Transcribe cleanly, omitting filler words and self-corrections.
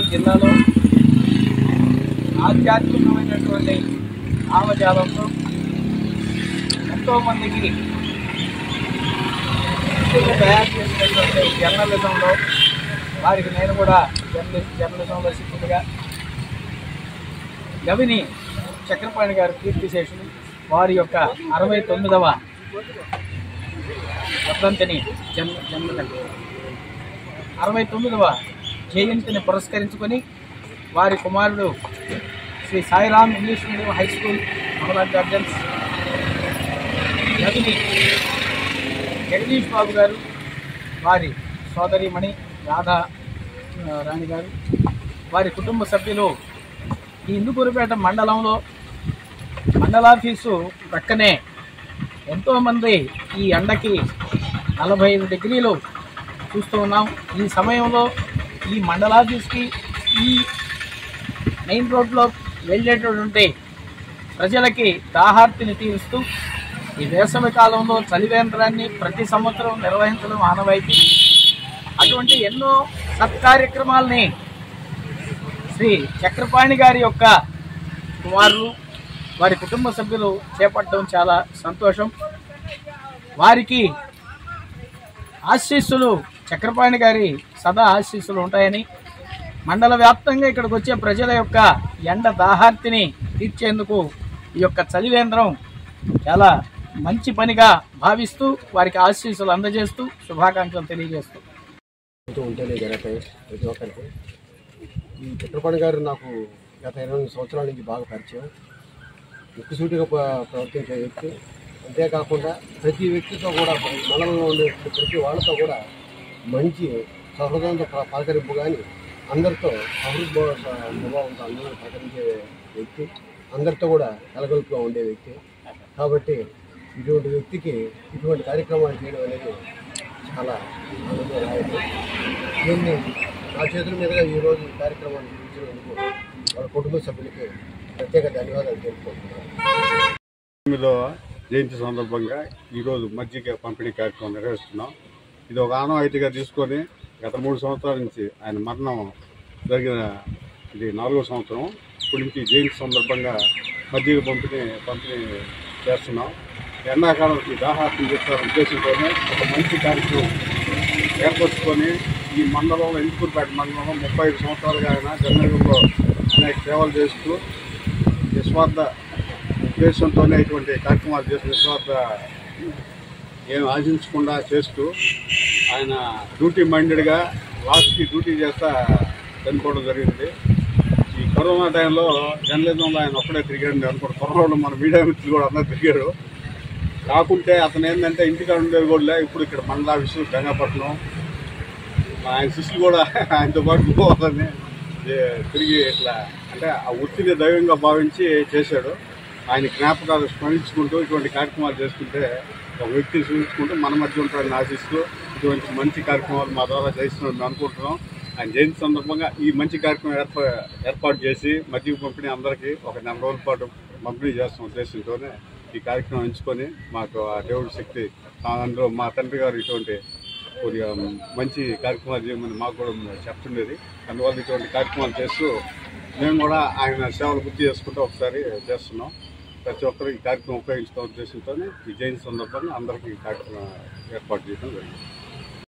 కర్నూలు జిల్లాలో ఆధ్యాత్మికమైనటువంటి భావజాలంతో ఎంతోమందికి తయారు చేసినటువంటి జర్నలిజంలో వారికి నేను కూడా జర్నలిజంలో శిక్షకుడిగా గవిని చక్రపాణి గారు కీర్తిశేషులు వారి యొక్క 69వ వర్ధంతిని 69వ జయంతిని పురస్కరించుకొని వారి కుమారుడు Shri Sairam English medium high school మహలా గార్డెన్స్ గవిని జగదీష్ బాబు గారు వారి సోదరిమణి రాధా రాణి గారు వారి కుటుంబ సభ్యులు ఈ ఇందుకూరుపేట మండలంలో మండలాఫీసు పక్కనే ఎంతోమంది ఈ ఎండకి 45 డిగ్రీలు చూస్తూ ఉన్నాం. ఈ సమయంలో ఈ మండలాఫీస్కి ఈ మెయిన్ రోడ్లో వెళ్ళేటటువంటి ప్రజలకి దాహార్తిని తీరుస్తూ ఈ వేసవి కాలంలో చలివేంద్రాన్ని ప్రతి సంవత్సరం నిర్వహించడం ఆనవాయితీ. అటువంటి ఎన్నో సత్కార్యక్రమాలని శ్రీ చక్రపాణి గారి యొక్క కుమారులు వారి కుటుంబ సభ్యులు చేపట్టడం చాలా సంతోషం. వారికి ఆశీస్సులు చక్రపాణి గారి సదా ఆశీస్సులు ఉంటాయని, మండల వ్యాప్తంగా ఇక్కడికి వచ్చే ప్రజల యొక్క ఎండ దాహార్తిని తీర్చేందుకు ఈ యొక్క చలివేంద్రం చాలా మంచి పనిగా భావిస్తూ వారికి ఆశీస్సులు అందజేస్తూ శుభాకాంక్షలు తెలియజేస్తూ ఉంటేనే జరుగుతాయి ప్రతి ఒక్కరికి. ఈ చక్రపాణి గారు నాకు గత 20 సంవత్సరాల నుంచి బాగా పరిచయం. ముక్కుసూటిగా ప్రవర్తించే వ్యక్తి. అంతేకాకుండా ప్రతి వ్యక్తితో కూడా మండలంలో ఉండే ప్రతి వాళ్ళతో కూడా మంచి సౌహృదంతో పలకరింపు కానీ అందరితో స్వభావంతో అందరూ పలకరించే వ్యక్తి, అందరితో కూడా కలగలుపుగా ఉండే వ్యక్తి. కాబట్టి ఇటువంటి వ్యక్తికి ఇటువంటి కార్యక్రమాలు చేయడం అనేది చాలా ఆనందదాయకం. దీన్ని నా చేతుల మీదుగా ఈరోజు ఈ కార్యక్రమాన్ని చూసినందుకు వాళ్ళ కుటుంబ సభ్యులకి ప్రత్యేక ధన్యవాదాలు తెలుపుకుంటున్నాను. జయంతి సందర్భంగా ఈరోజు మజ్జిగ పంపిణీ కార్యక్రమం నిర్వహిస్తున్నాం. ఇది ఒక ఆనవాయితీగా తీసుకొని గత 3 సంవత్సరాల నుంచి ఆయన మరణం జరిగిన ఇది 4వ సంవత్సరం. ఇప్పటి నుంచి జయంతి సందర్భంగా మజ్జిగ పంపిణీ చేస్తున్నాం. ఎండాకాలం ఈ దాహార్తిని చేస్తున్న ఉద్దేశంతోనే ఒక మంచి కార్యక్రమం ఏర్పరచుకొని ఈ మండలంలో ఇందుకూరుపేట మండలంలో 35 సంవత్సరాలుగా ఆయన జర్నలిజంలో అనేక సేవలు చేస్తూ నిస్వార్థ ఉద్దేశంతోనే ఇటువంటి కార్యక్రమాలు చేస్తూ నిస్వార్థ ఏం ఆశించకుండా చేస్తూ ఆయన డ్యూటీ మైండెడ్గా లాస్ట్కి డ్యూటీ చేస్తా చనిపోవడం జరిగింది. ఈ కరోనా టైంలో జర్నలిజంలో ఆయన ఒక్కడే తిరిగాడు అనుకోండి. కరోనాలో మన మీడియా మిత్రులు కూడా అందరూ తిరిగారు. కాకుంటే అతను ఏంటంటే ఇంటికాడ ఉండేది కూడా ఇప్పుడు ఇక్కడ మండలాఫీసు గంగాపట్నం ఆయన శిష్యులు కూడా ఆయనతో పాటు పోవాలని తిరిగి ఇట్లా అంటే ఆ వృత్తిని దైవంగా భావించి చేశాడు. ఆయన జ్ఞాపకాలు స్మరించుకుంటూ ఇటువంటి కార్యక్రమాలు చేసుకుంటే ఒక వ్యక్తిని సూచించుకుంటూ మన మధ్య ఉంటాడని ఆశిస్తూ ఇటువంటి మంచి కార్యక్రమాలు మా ద్వారా చేస్తున్నాం మేము అనుకుంటున్నాం. ఆయన జయంతి సందర్భంగా ఈ మంచి కార్యక్రమం ఏర్పాటు చేసి మజ్జిగ పంపిణీ అందరికీ ఒక 4 రోజుల పాటు పంపిణీ చేస్తున్న ఉద్దేశంతోనే ఈ కార్యక్రమం ఎంచుకొని మాకు ఆ దేవుడి శక్తి అందులో మా తండ్రి గారు ఇటువంటి కొద్దిగా మంచి కార్యక్రమాలు చేయమని మాకు కూడా చెప్తుండేది. అందువల్ల ఇటువంటి కార్యక్రమాలు చేస్తూ మేము కూడా ఆయన సేవలు గుర్తు చేసుకుంటూ ఒకసారి చేస్తున్నాం. ప్రతి ఒక్కరు ఈ కార్యక్రమం ఉపయోగించుకోవాలనే ఉద్దేశంతోనే ఈ జయంతి సందర్భంగా అందరికీ ఈ కార్యక్రమం ఏర్పాటు చేయడం జరిగింది.